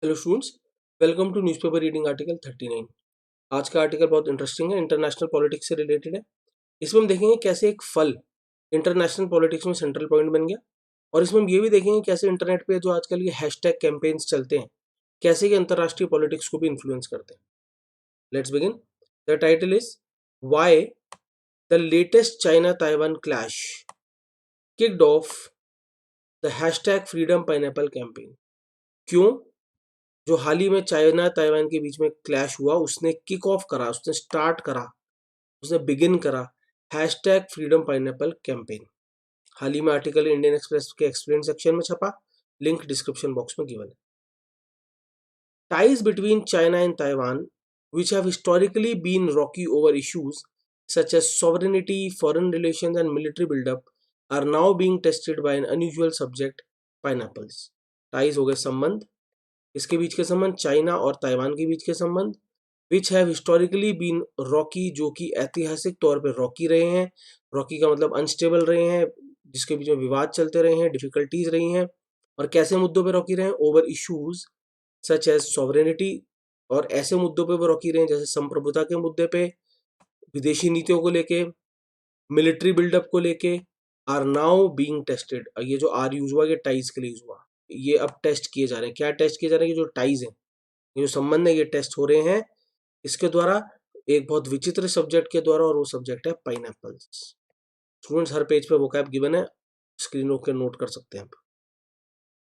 Hello students, welcome to newspaper reading article 39। आज का article बहुत इंटरेस्टिंग है, इंटरनेशनल पॉलिटिक्स से रिलेटेड है। इसमें हम देखेंगे कैसे एक फल इंटरनेशनल पॉलिटिक्स में सेंट्रल पॉइंट बन गया, और इसमें हम ये भी देखेंगे कैसे इंटरनेट पे जो आजकल ये हैशटैग कैंपेन्स चलते हैं, कैसे ये अंतर्राष्ट्रीय पॉलिटिक्स को भी इन्फ्लुएंस करते हैं। Let's begin. The title is why the latest China Taiwan clash kicked of the hashtag freedom pineapple campaign. क्यों जो हाल ही में चाइना ताइवान के बीच में क्लैश हुआ उसने किक ऑफ करा, उसने स्टार्ट करा, उसने बिगिन करा हैशटैग फ्रीडम पाइनएप्पल कैंपेन। हाल ही में आर्टिकल इंडियन एक्सप्रेस के एक्सप्लेन सेक्शन में छपा, लिंक डिस्क्रिप्शन बॉक्स में गिवन है। Ties between China and Taiwan which have historically been rocky over issues such as sovereignty, foreign relations and military buildup are now being tested by an unusual subject, pineapples. Ties हो गए संबंध, इसके बीच के संबंध, China और Taiwan के बीच के संबंध, which have historically been rocky, जो कि ऐतिहासिक तौर पे रॉकी रहे हैं। रॉकी का मतलब अनस्टेबल रहे हैं, जिसके बीच में विवाद चलते रहे हैं, डिफिकल्टीज रही हैं। और कैसे मुद्दों पे रॉकी रहे हैं? Over issues such as sovereignty, और ऐसे मुद्दों पे वो रॉकी रहे हैं जैसे संप्रभुता के मुद्दे पे, विदेशी नीतियों को लेके, मिलिट्री बिल्डअप को लेके। आर नाउ बीइंग टेस्टेड, ये जो आर यूज हुआ ये टाइज के लिए यूज हुआ, ये अब टेस्ट किए जा रहे हैं। क्या टेस्ट किए जा रहे हैं? ये जो टाइज हैं, ये जो संबंध है, ये टेस्ट हो रहे हैं इसके द्वारा, एक बहुत विचित्र सब्जेक्ट के द्वारा, और वो सब्जेक्ट है पाइनएप्पल्स। स्टूडेंट्स हर पेज पे वोकैब गिवन है, स्क्रीन रोक के नोट कर सकते हैं आप।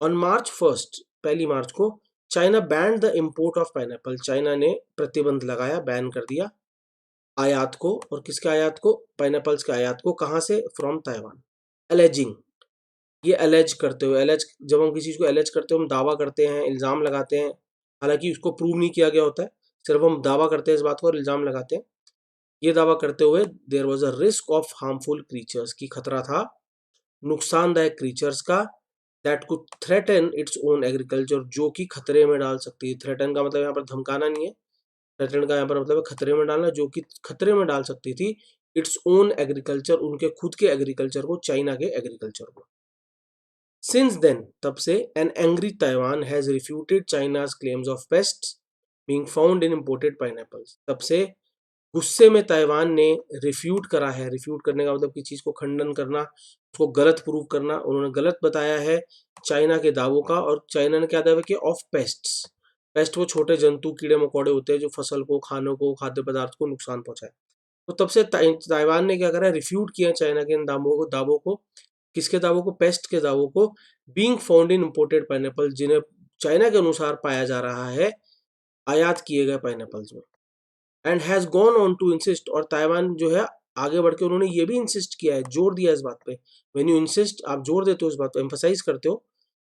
ऑन मार्च 1, 1 मार्च को China band the import of pineapple, China ने प्रतिबंध लगाया, बैन कर दिया आयात को। और किसके आयात को? पाइनएप्पल्स के आयात को। कहाँ से? From Taiwan. एलेजिंग, ये एलेज करते हुए, एलेज जब हम किसी चीज को एलेज करते हुए हम दावा करते हैं, इल्जाम लगाते हैं, हालांकि उसको प्रूव नहीं किया गया होता है, सिर्फ हम दावा करते हैं इस बात को और इल्जाम लगाते हैं। ये दावा करते हुए there was a risk of harmful creatures, की खतरा था नुकसानदायक क्रीचर्स का, that could threaten its own agriculture, जो कि खतरे में डाल सकती है। थ्रेटन का मतलब यहाँ पर धमकाना नहीं है, थ्रेटन का यहाँ पर मतलब है खतरे में डालना, जो कि खतरे में डाल सकती थी इट्स ओन एग्रीकल्चर, उनके खुद के एग्रीकल्चर को, चाइना के एग्रीकल्चर को। सिंस देन, तब से, an angry Taiwan has refuted China's claims of pests being found in imported pineapples. तब से गुस्से में ताइवान ने रिफ्यूट करा है, रिफ्यूट करने का मतलब किसी चीज को खंडन करना, उसको गलत प्रूव करना, उन्होंने गलत बताया है चाइना के दावों का। और चाइना ने क्या दावा किया? Of pests. पेस्ट वो छोटे जंतु, कीड़े मकोड़े होते हैं जो फसल को, खानों को, खाद्य पदार्थ को नुकसान पहुंचाए। तो तब से ताइवान ने क्या करा? रिफ्यूट किया चाइना के इन दावों को। किसके दावों को? पेस्ट के दावों को। Being found in imported pineapple, जिन्हें चाइना के अनुसार पाया जा रहा है आयात किए गए पाइनएप्पल्स में। And has gone on to insist, और ताइवान जो है आगे बढ़ के उन्होंने ये भी इंसिस्ट किया है, जोर दिया इस बात पे। व्हेन यू इंसिस्ट, आप जोर देते हो इस बात पे, एम्फसाइज करते हो,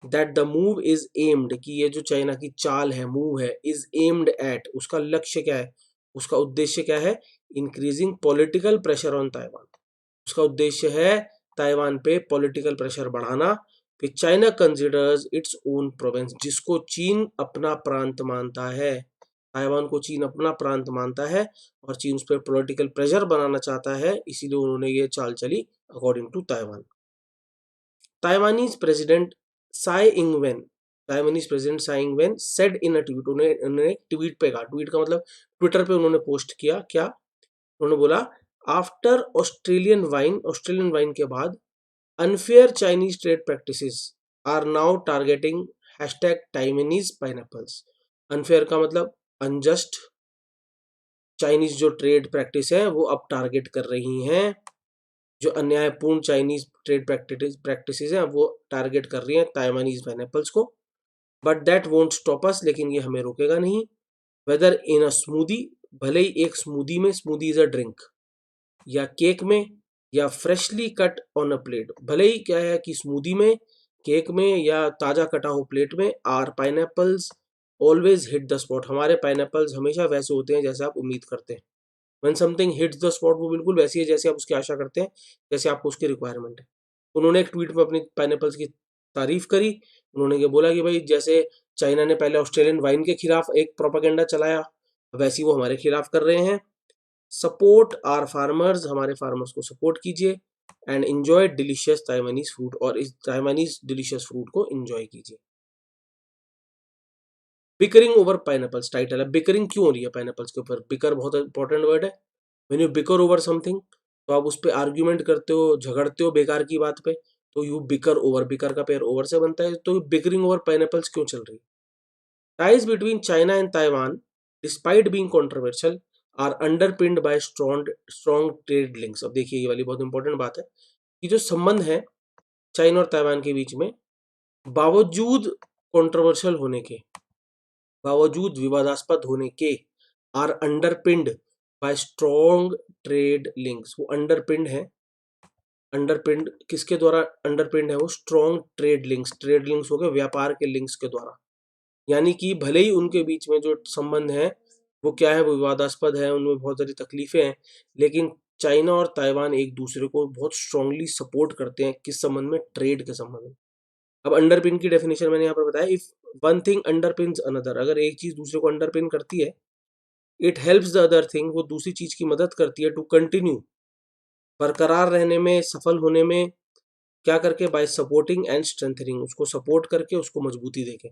that the move is aimed, कि ये जो चाइना की चाल है, मूव है, इज एम्ड एट, उसका लक्ष्य क्या है, उसका उद्देश्य क्या है? Increasing political pressure on Taiwan. उसका उद्देश्य है ताइवान पे पॉलिटिकल प्रेशर बढ़ाना। कि China considers its own province, जिसको चीन अपना प्रांत मानता है, ताइवान को चीन अपना प्रांत मानता है, और चीन उस पर पॉलिटिकल प्रेशर बनाना चाहता है, इसीलिए उन्होंने ये चाल चली according to Taiwan. Taiwanese president Tsai Ingwen, Taiwanese president Tsai Ingwen said in a tweet, उन्होंने ट्वीट पे कहा, ट्वीट का मतलब ट्विटर पे उन्होंने पोस्ट किया, क्या उन्होंने बोला? आफ्टर ऑस्ट्रेलियन वाइन के बाद unfair Chinese trade practices are now targeting hashtag Taiwanese pineapples. Unfair का मतलब अनजस्ट, चाइनीज जो ट्रेड प्रैक्टिस है वो अब टारगेट कर रही हैं, जो अन्यायपूर्ण चाइनीज ट्रेड प्रैक्टिसेस हैं वो टारगेट कर रही हैं ताइवानीज पाइनएप्पल्स को। But that won't stop us, लेकिन ये हमें रोकेगा नहीं। वेदर इन अ स्मूदी, भले ही एक स्मूदी में, स्मूदी इज अ ड्रिंक, या केक में, या freshly cut on a plate, भले ही क्या है कि स्मूदी में, केक में, या ताजा कटा हो प्लेट में, are pineapples always hit the spot, हमारे पाइनएप्पल्स हमेशा वैसे होते हैं जैसे आप उम्मीद करते हैं। When something hits the spot, वो बिल्कुल वैसी है जैसे आप उसकी आशा करते हैं, जैसे आपको उसकी रिक्वायरमेंट है। उन्होंने एक ट्वीट में अपनी पाइनएप्पल्स की तारीफ करी। उन्होंने ये बोला कि भाई, जैसे चाइना ने पहले ऑस्ट्रेलियन वाइन के खिलाफ एक प्रोपागेंडा चलाया, वैसी वो हमारे खिलाफ कर रहे हैं। सपोर्ट आर फार्मर्स, हमारे फार्मर्स को सपोर्ट कीजिए, and enjoy delicious Taiwanese fruit, और इस ताइवानीज डिलीशियस फ्रूट को एंजॉय कीजिए। बिकरिंग ओवर पाइनएप्पल्स टाइटल है। बिकरिंग क्यों हो रही है पाइनएप्पल्स के ऊपर? बिकर बहुत इंपॉर्टेंट वर्ड है। When you beaker over something, तो आप उस पर आर्ग्यूमेंट करते हो, झगड़ते हो बेकार की बात पे, तो यू बिकर ओवर, बिकर का पेयर ओवर से बनता है। तो बिकरिंग ओवर पाइनएप्पल्स क्यों चल रही है? Ties between China and Taiwan despite being controversial are underpinned by strong trade links. अब देखिए, ये वाली बहुत इंपॉर्टेंट बात है कि जो संबंध है चाइना और ताइवान के बीच में, बावजूद कंट्रोवर्शियल होने के, बावजूद विवादास्पद होने के, are underpinned by strong trade links. वो अंडरपिन्ड है। अंडरपिन्ड किसके द्वारा अंडरपिन्ड है? वो strong trade links. Trade links हो गए व्यापार के लिंक्स के द्वारा। यानी कि भले ही उनके बीच में जो संबंध है वो क्या है, वो विवादास्पद है, उनमें बहुत सारी तकलीफें हैं, लेकिन चाइना और ताइवान एक दूसरे को बहुत स्ट्रांगली सपोर्ट करते हैं। किस संबंध में? ट्रेड के संबंध में। अब अंडरपिन की डेफिनेशन मैंने यहाँ पर बताया, इफ वन थिंग अंडरपिन्स अनदर, अगर एक चीज दूसरे को अंडरपिन करती है, it helps the other thing, वो दूसरी चीज की मदद करती है, टू कंटिन्यू, बरकरार रहने में, सफल होने में, क्या करके? बाय सपोर्टिंग एंड स्ट्रेंथनिंग, उसको सपोर्ट करके, उसको मजबूती देके।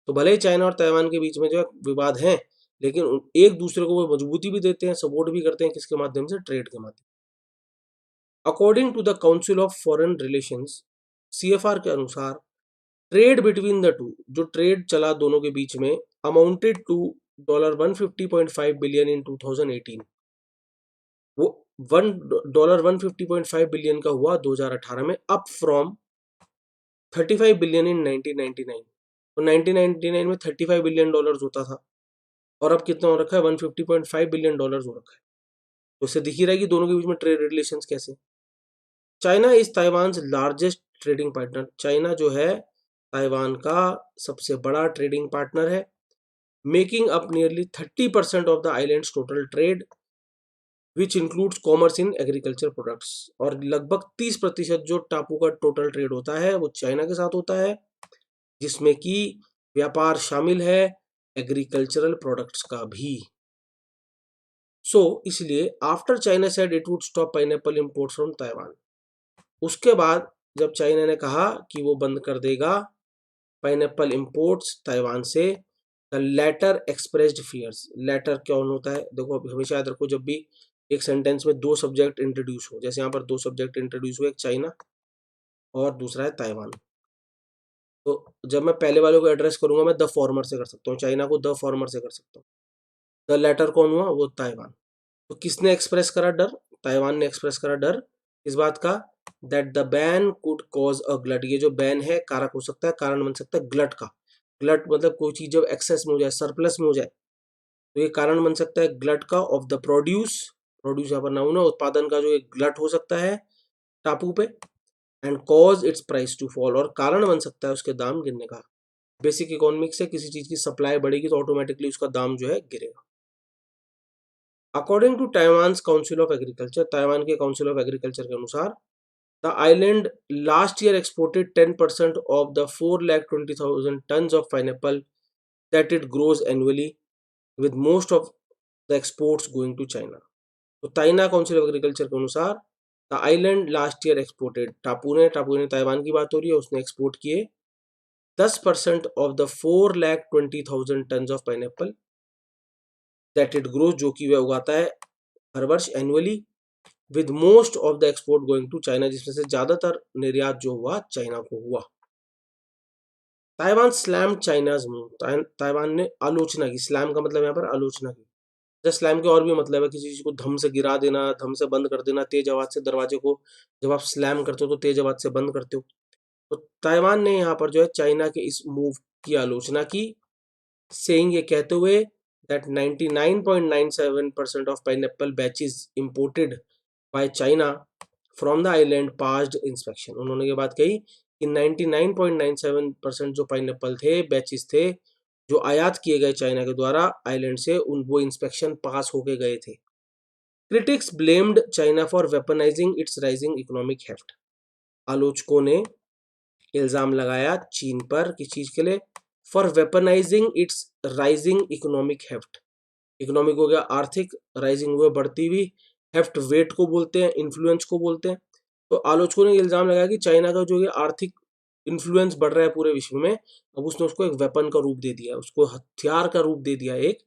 तो भले ही चाइना और ताइवान के बीच में जो है विवाद है, लेकिन एक दूसरे को वो मजबूती भी देते हैं, सपोर्ट भी करते हैं, किसके माध्यम से? ट्रेड के माध्यम। According to the Council of Foreign Relations, CFR के अनुसार, ट्रेड बिटवीन द टू, जो ट्रेड चला दोनों के बीच में, अमाउंटेड टू $150.5 बिलियन इन 2018। वो $150.5 बिलियन का हुआ 2018 में, अप फ्रॉम 35 बिलियन इन 1999। तो 1999 में $35 बिलियन होता था, और अब कितना हो रखा है? $150.5 बिलियन हो रखा है। तो इससे दिख ही रहा है कि दोनों के बीच में ट्रेड रिलेशंस कैसे। China is Taiwan largest trading partner. China जो है ताइवान का सबसे बड़ा ट्रेडिंग पार्टनर है, making up nearly 30% of the islands total trade, which includes commerce in agriculture products. और लगभग 30% जो टापू का टोटल ट्रेड होता है वो चाइना के साथ होता है, जिसमें कि व्यापार शामिल है एग्रीकल्चरल प्रोडक्ट्स का भी। इसलिए after China said it would stop pineapple imports from Taiwan, उसके बाद जब चाइना ने कहा कि वो बंद कर देगा पाइनएप्पल इंपोर्ट्स ताइवान से, the latter expressed fears. Latter क्या होता है? देखो, हमेशा याद रखो, जब भी एक सेंटेंस में दो सब्जेक्ट इंट्रोड्यूस हो, जैसे यहाँ पर दो सब्जेक्ट इंट्रोड्यूस हुए, एक चाइना और दूसरा है ताइवान, तो जब मैं पहले वाले को एड्रेस करूंगा, मैं द फॉर्मर से कर सकता हूँ, चाइना को द फॉर्मर से कर सकता हूँ। द लेटर कौन हुआ? वो ताइवान। तो किसने एक्सप्रेस करा डर? ताइवान ने एक्सप्रेस करा डर इस बात का, that the ban could cause a glut. ये जो बैन है कारक हो सकता है, कारण बन सकता है ग्लट का। ग्लट मतलब कोई चीज जब एक्सेस में हो जाए, सरप्लस में हो जाए, तो ये कारण बन सकता है ग्लट का, ऑफ द प्रोड्यूस। प्रोड्यूस यहाँ पर नाउन है, उत्पादन का जो एक ग्लट हो सकता है टापू पे, and cause its price to fall, और कारण बन सकता है उसके दाम गिरने का। बेसिक इकोनॉमिक्स से किसी चीज की सप्लाई बढ़ेगी तो ऑटोमेटिकली उसका दाम जो है गिरेगा। According to Taiwan Council of Agriculture, Taiwan के काउंसिल ऑफ एग्रीकल्चर के अनुसार, the island last year exported 10% of the 420,000 tons of pineapple that it grows annually, with most of the exports going to China. तो China council of Agriculture के अनुसार, the island last year exported, टापू ने Taiwan की बात हो रही है, उसने एक्सपोर्ट किए 10% of the 420,000 tons of pineapple that it grows, जो कि वह उगाता है हर वर्ष annually, with most of the export going to China, जिसमें से ज्यादातर निर्यात जो हुआ चाइना को हुआ। ताइवान स्लैम चाइनाज मूव, ताइवान ने आलोचना की। स्लैम का मतलब यहाँ पर आलोचना की। जैसे स्लैम के और भी मतलब है, किसी चीज को धम से गिरा देना, धम से बंद कर देना, तेज आवाज से दरवाजे को जब आप स्लैम करते हो तो तेज आवाज से बंद करते हो। तो ताइवान ने यहाँ पर जो है चाइना के इस मूव की आलोचना की, सेइंग, ये कहते हुए, that 99.97% of pineapple batches imported by China from the island passed inspection। उन्होंने ये बात कही कि 99.97% जो पाइनएप्पल थे, बैचेस थे, जो आयात किए गए चाइना के द्वारा आइलैंड से, उन वो इंस्पेक्शन पास होके गए थे। Critics blamed China for weaponising it's rising economic heft. आलोचकों ने इल्जाम लगाया चीन पर, किस चीज के लिए? For weaponising it's rising economic heft. Economic हो गया आर्थिक, राइजिंग हुआ बढ़ती हुई, हेफ्ट वेट को बोलते हैं, इन्फ्लुएंस को बोलते हैं। तो आलोचकों ने इल्जाम लगाया कि चाइना का जो ये आर्थिक इन्फ्लुएंस बढ़ रहा है पूरे विश्व में, अब उसने उसको एक वेपन का रूप दे दिया, उसको हथियार का रूप दे दिया एक,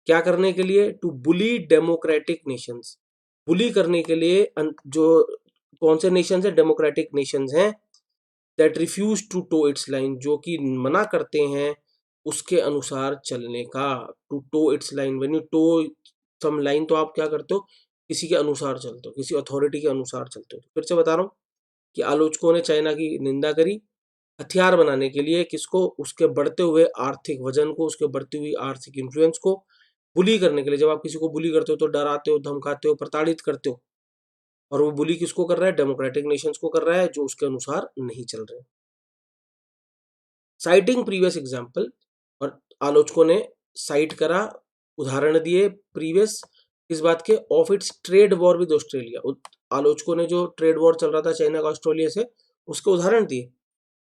क्या करने के लिए, to bully democratic nations, bully करने के लिए जो कौन से नेशंस है, डेमोक्रेटिक नेशंस हैं, that refuse to toe its line, जो कि मना करते हैं उसके अनुसार चलने का, to toe its line, when you toe some line तो आप क्या करते हो, किसी के अनुसार चलते हो, किसी अथॉरिटी के अनुसार चलते हो। तो फिर से बता रहा हूँ कि आलोचकों ने चाइना की निंदा करी हथियार बनाने के लिए, किसको, उसके बढ़ते हुए आर्थिक वजन को, उसके बढ़ती हुई आर्थिक इन्फ्लुएंस को बुली करने के लिए। जब आप किसी को बुली करते हो तो डराते हो, धमकाते हो, प्रताड़ित करते हो, और वो बुली किसको कर रहा है, डेमोक्रेटिक नेशंस को कर रहा है जो उसके अनुसार नहीं चल रहे। साइटिंग प्रीवियस एग्जाम्पल, और आलोचकों ने साइट करा, उदाहरण दिए प्रीवियस इस बात के, of its trade war with Australia, आलोचकों ने जो ट्रेड वॉर चल रहा था चाइना का ऑस्ट्रेलिया से, उसके उदाहरण दिए,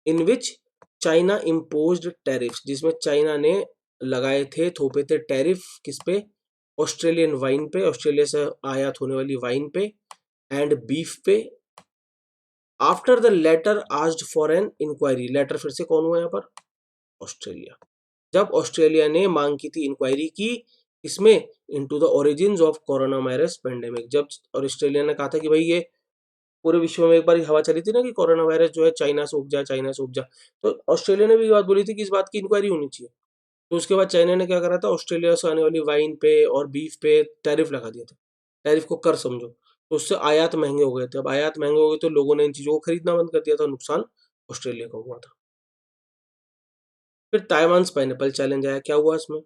इन विच चाइना इम्पोज्ड टैरिफ्स, जिसमें चाइना ने लगाए थे, थोपे थे टैरिफ किस पे, ऑस्ट्रेलियन वाइन पे, ऑस्ट्रेलिया से आयात होने वाली वाइन पे, एंड बीफ पे। After the latter asked for an inquiry, latter फिर से कौन हुआ यहाँ पर, ऑस्ट्रेलिया, जब ऑस्ट्रेलिया ने मांग की थी, इंक्वायरी की, इसमें into the origins of corona virus pandemic, जब और ऑस्ट्रेलिया ने कहा था कि भाई ये पूरे विश्व में एक बार हवा चली थी ना कि कोरोना वायरस जो है चाइना से उपजा, चाइना से उपजा, तो ऑस्ट्रेलिया ने भी बात बोली थी कि इस बात की इंक्वायरी होनी चाहिए। तो उसके बाद चाइना ने क्या करा था, ऑस्ट्रेलिया से आने वाली वाइन पे और बीफ पे टैरिफ लगा दिया था, टैरिफ को कर समझो, तो उससे आयात महंगे हो गए थे, अब आयात महंगे हो गए तो लोगों ने इन चीज़ों को खरीदना बंद कर दिया था, नुकसान ऑस्ट्रेलिया का हुआ था। फिर ताइवान पाइनएप्पल चैलेंज आया, क्या हुआ इसमें,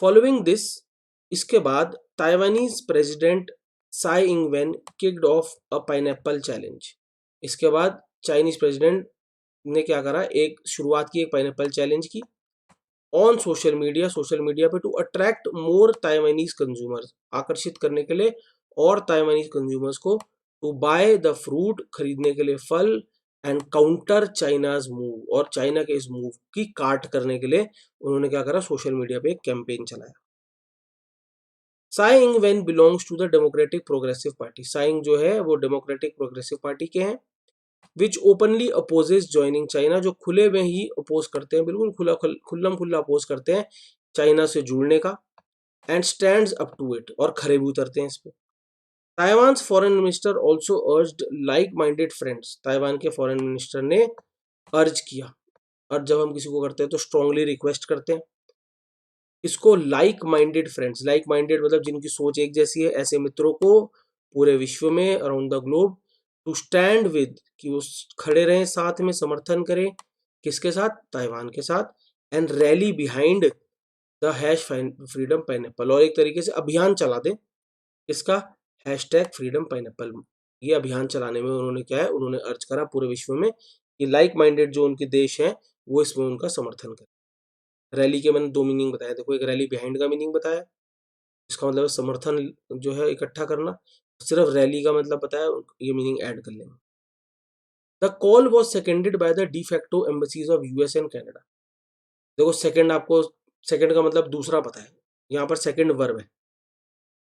फॉलोइंग दिस, इसके बाद Taiwanese president Tsai Ingwen kicked off a pineapple challenge, इसके बाद चाइनीज प्रेसिडेंट ने क्या करा, एक शुरुआत की एक पाइनएप्पल चैलेंज की ऑन सोशल मीडिया पे, to attract more Taiwanese consumers, आकर्षित करने के लिए और ताइवानीज कंज्यूमर्स को, टू बाय द फ्रूट, खरीदने के लिए फल, एंड काउंटर चाइनाज मूव, और चाइना के इस मूव की काट करने के लिए उन्होंने क्या करा, सोशल मीडिया पे एक कैंपेन चलाया। Tsai Ing Wen belongs to the Democratic Progressive Party, Tsai Ing जो है वो डेमोक्रेटिक प्रोग्रेसिव पार्टी के हैं, which openly opposes joining China, जो खुले में ही अपोज करते हैं, बिल्कुल खुल्लम खुल्ला अपोज करते हैं चाइना से जुड़ने का, and stands up to it, और खरे भी उतरते हैं इस पे। Taiwan foreign minister also urged like minded friends, Taiwan के फॉरेन मिनिस्टर ने अर्ज किया, और जब हम किसी को करते हैं तो स्ट्रांगली रिक्वेस्ट करते हैं, इसको like minded friends, like minded मतलब जिनकी सोच एक जैसी है, ऐसे मित्रों को पूरे विश्व में, around the globe, to stand with, कि वो खड़े रहें साथ में, समर्थन करें किसके साथ, ताइवान के साथ, and rally behind the hash freedom pineapple, और एक तरीके से अभियान चला दें इसका, हैशटैग फ्रीडम पाइनएप्पल, ये अभियान चलाने में उन्होंने क्या है, उन्होंने अर्ज करा पूरे विश्व में कि लाइक माइंडेड जो उनके देश हैं वो इसमें उनका समर्थन करें। रैली के मैंने दो मीनिंग बताया, देखो एक रैली बिहाइंड का मीनिंग बताया, इसका मतलब समर्थन जो है इकट्ठा करना, सिर्फ रैली का मतलब बताया, ये मीनिंग ऐड कर लेंगे। The call was seconded by the de facto embassies of US and Canada, देखो सेकेंड, आपको सेकेंड का मतलब दूसरा पता है, यहाँ पर सेकेंड वर्ब है,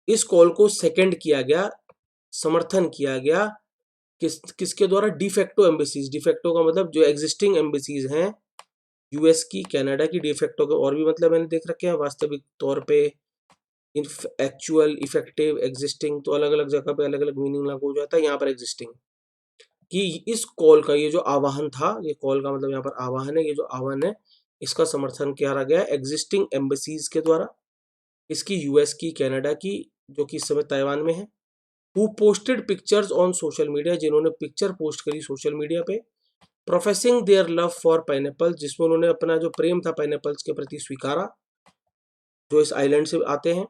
इस कॉल को सेकेंड किया गया, समर्थन किया गया किसके द्वारा, डिफेक्टो एम्बेसीज, डिफेक्टो का मतलब जो एग्जिस्टिंग एम्बेसीज हैं यूएस की, कनाडा की, डिफेक्टो के और भी मतलब मैंने देख रखे हैं, वास्तविक तौर पे, एक्चुअल, इफेक्टिव, एग्जिस्टिंग, तो अलग अलग जगह पे अलग अलग मीनिंग लागू हो जाता है, यहाँ पर एग्जिस्टिंग, कि इस कॉल का ये जो आह्वान था, ये कॉल का मतलब यहाँ पर आह्वान है, ये जो आह्वान है इसका समर्थन किया गया एग्जिस्टिंग एम्बेसीज के द्वारा, इसकी यूएस की, कनाडा की, जो कि इस समय ताइवान में है, who posted pictures on social media, जिन्होंने पिक्चर पोस्ट करी सोशल मीडिया पे, professing their love for pineapple, जिसमें उन्होंने अपना जो प्रेम था पाइनएप्पल्स के प्रति स्वीकारा, जो इस आइलैंड से आते हैं,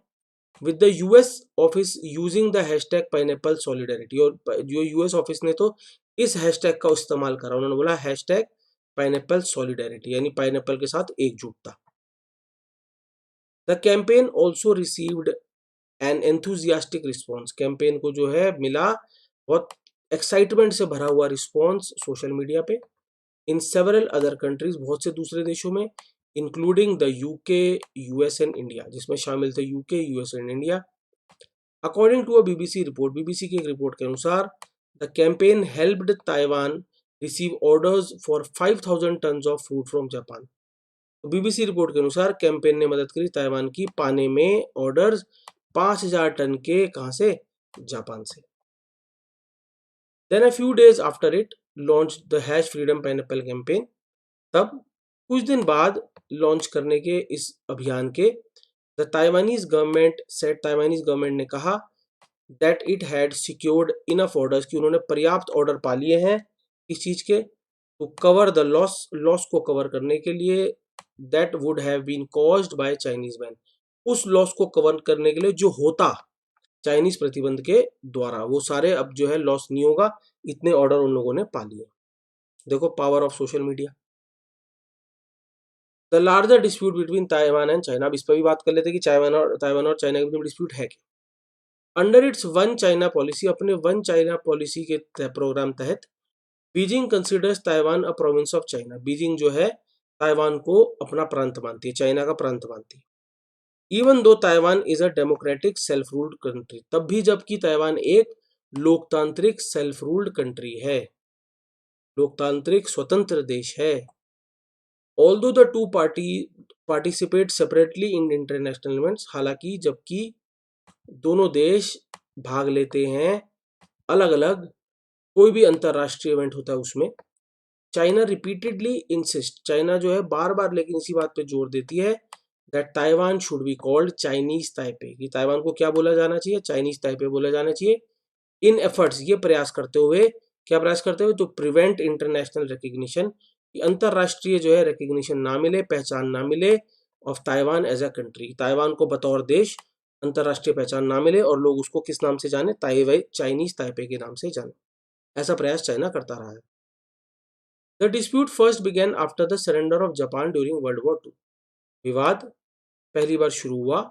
with the US office using the hashtag pineapple solidarity, और जो यूएस ऑफिस ने तो इस हैशटैग का इस्तेमाल करा, उन्होंने बोला हैशटैग पाइनएप्पल सॉलिडारिटी, यानी पाइनएप्पल के साथ एकजुटता। The campaign also received an enthusiastic response, campaign को जो है मिला बहुत एक्साइटमेंट से भरा हुआ रिस्पॉन्स सोशल मीडिया पे, इन सेवरल अदर कंट्रीज, बहुत से दूसरे देशों में, including the UK, US and India, जिसमें शामिल थे UK, US and India. According to a BBC report, BBC की एक रिपोर्ट के अनुसार, the campaign helped Taiwan receive orders for 5,000 tons of food from Japan. तो बीबीसी रिपोर्ट के अनुसार कैंपेन ने मदद करी ताइवान की पाने में ऑर्डर्स 5,000 टन के, कहां से? जापान से. Then a few days after it launched the hash freedom pineapple campaign. तब कुछ दिन बाद लॉन्च करने के इस अभियान के द ताइवानीज गवर्नमेंट ने कहा that it had secured enough orders, कि उन्होंने पर्याप्त ऑर्डर पा लिए हैं इस चीज के, टू कवर द लॉस को कवर करने के लिए, that would have been caused by Chinese ban, उस लॉस को कवर करने के लिए जो होता चाइनीज प्रतिबंध के द्वारा, वो सारे अब जो है लॉस नहीं होगा, इतने ऑर्डर उन लोगों ने पा लिए. देखो power of social media. The larger dispute between Taiwan and China. अब इस पर भी बात कर लेते हैं कि ताइवान और चाइना के बीच में डिस्प्यूट है क्या. Under its one China policy, अपने वन चाइना पॉलिसी के प्रोग्राम तहत Beijing considers Taiwan a province of China. Beijing जो है ताइवान को अपना प्रांत मानती है, चाइना का प्रांत मानती है. Even though Taiwan is a democratic self ruled country, तब भी जबकि ताइवान एक लोकतांत्रिक सेल्फ रूल्ड कंट्री है, लोकतांत्रिक स्वतंत्र देश है. Although the two participate separately in international events, हालांकि जबकि दोनों देश भाग लेते हैं अलग अलग, कोई भी अंतरराष्ट्रीय इवेंट होता है उसमें, चाइना रिपीटेडली इंसिस्ट, चाइना जो है बार बार लेकिन इसी बात पे जोर देती है that Taiwan should be called Chinese Taipei, कि ताइवान को क्या बोला जाना चाहिए? चाइनीज ताइपे बोला जाना चाहिए. इन एफर्ट्स, ये प्रयास करते हुए, क्या प्रयास करते हुए? टू प्रिवेंट इंटरनेशनल रिकग्निशन, कि अंतरराष्ट्रीय जो है रिकग्निशन ना मिले, पहचान ना मिले of Taiwan as a country, Taiwan को बतौर देश अंतरराष्ट्रीय पहचान ना मिले और लोग उसको किस नाम से जाने? ताइवाई चाइनीज ताइपे के नाम से जाने. ऐसा प्रयास चाइना करता रहा है. The dispute first began after the surrender of Japan during World War 2. विवाद पहली बार शुरू हुआ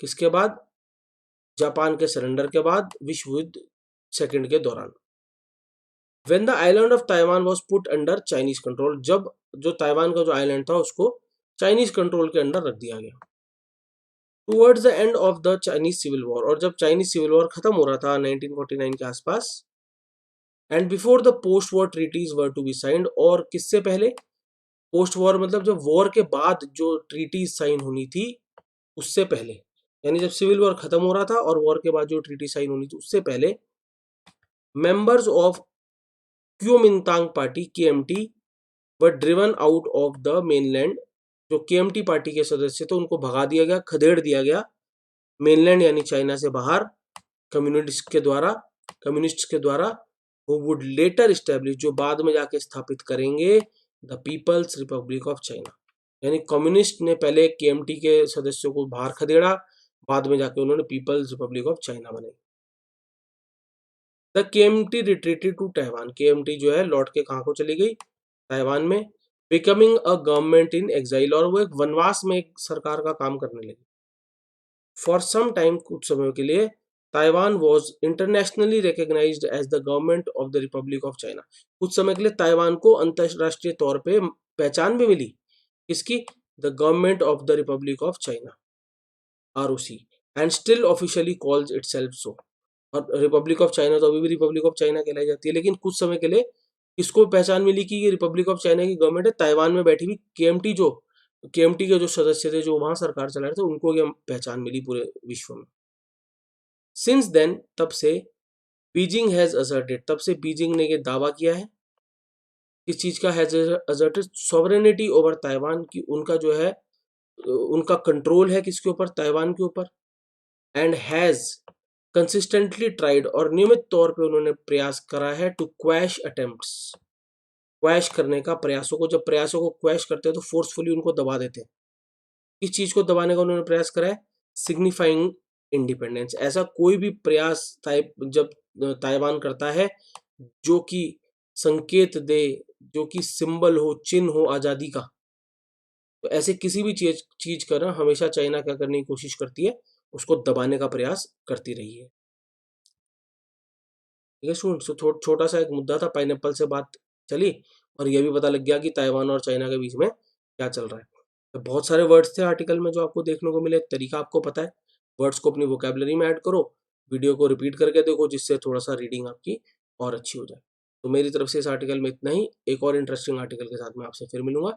किसके बाद? जापान के सरेंडर के बाद, विश्व युद्ध सेकंड के दौरान. When the island of Taiwan was put under Chinese control, जब जो ताइवान का जो आइलैंड था उसको चाइनीज कंट्रोल के अंडर रख दिया गया. Towards the end of the Chinese civil war, और जब चाइनीज सिविल वॉर खत्म हो रहा था 1949 के आसपास, and before the post war treaties were to be signed, और किससे पहले? पोस्ट वॉर मतलब जब वॉर के बाद जो ट्रीटीज साइन होनी थी उससे पहले, यानी जब सिविल वॉर खत्म हो रहा था और वॉर के बाद जो ट्रीटी साइन होनी थी उससे पहले, members of Kuomintang party KMT were driven out of the mainland, जो केएमटी पार्टी के सदस्य थे उनको भगा दिया गया, खदेड़ दिया गया मेनलैंड यानी चाइना से बाहर, कम्युनिस्ट के द्वारा, who would later establish, जो बाद में जाके स्थापित करेंगे the People's Republic of China. यानी कम्युनिस्ट ने पहले केएमटी के सदस्यों को बाहर खदेड़ा, बाद में जाके उन्होंने पीपल्स रिपब्लिक ऑफ चाइना बनाई. The KMT retreated to Taiwan, KMT जो है लौट के कहाँ को चली गई? ताइवान में. Becoming a government in exile, और वो एक वनवास में एक सरकार का काम करने लगी. फॉर सम टाइम, कुछ समय के लिए, Taiwan was internationally recognised as the government of the Republic of China, कुछ समय के लिए ताइवान को अंतरराष्ट्रीय तौर पे पहचान भी मिली. इसकी? The government of the Republic of China, ROC, and still officially calls itself so. और रिपब्लिक ऑफ चाइना तो अभी भी रिपब्लिक ऑफ चाइना कहलाई जाती है, लेकिन कुछ समय के लिए इसको पहचान मिली कि ये रिपब्लिक ऑफ चाइना की गवर्नमेंट है. ताइवान में बैठी हुई केएमटी के जो सदस्य थे, जो वहां सरकार चला रहे थे, उनको ये पहचान मिली पूरे विश्व में. सिंस देन, तब से, बीजिंग हैज असर्टेड, तब से बीजिंग ने ये दावा किया है, इस चीज का, has asserted sovereignty over Taiwan, की उनका जो है उनका कंट्रोल है किसके ऊपर? ताइवान के ऊपर. एंड हैज कंसिस्टेंटली ट्राइड, और नियमित तौर पे उन्होंने प्रयास करा है, टू क्वैश अटेम्प्ट्स, क्वैश करने का प्रयासों को, जब प्रयासों को क्वैश करते हैं तो फोर्सफुली उनको दबा देते हैं. इस चीज को दबाने का उन्होंने प्रयास करा है, सिग्निफाइंग इंडिपेंडेंस. ऐसा कोई भी प्रयास जब ताइवान करता है जो कि संकेत दे, जो कि सिंबल हो, चिन्ह हो आजादी का, तो ऐसे किसी भी चीज का ना हमेशा चाइना क्या करने की कोशिश करती है? उसको दबाने का प्रयास करती रही है. ठीक है स्टूडेंट, छोटा सा एक मुद्दा था, पाइनएप्पल से बात चली और यह भी पता लग गया कि ताइवान और चाइना के बीच में क्या चल रहा है. तो बहुत सारे वर्ड्स थे आर्टिकल में जो आपको देखने को मिले. तरीका आपको पता है, वर्ड्स को अपनी वोकैबुलरी में ऐड करो, वीडियो को रिपीट करके देखो, जिससे थोड़ा सा रीडिंग आपकी और अच्छी हो जाए. तो मेरी तरफ से इस आर्टिकल में इतना ही। एक और इंटरेस्टिंग आर्टिकल के साथ मैं आपसे फिर मिलूंगा।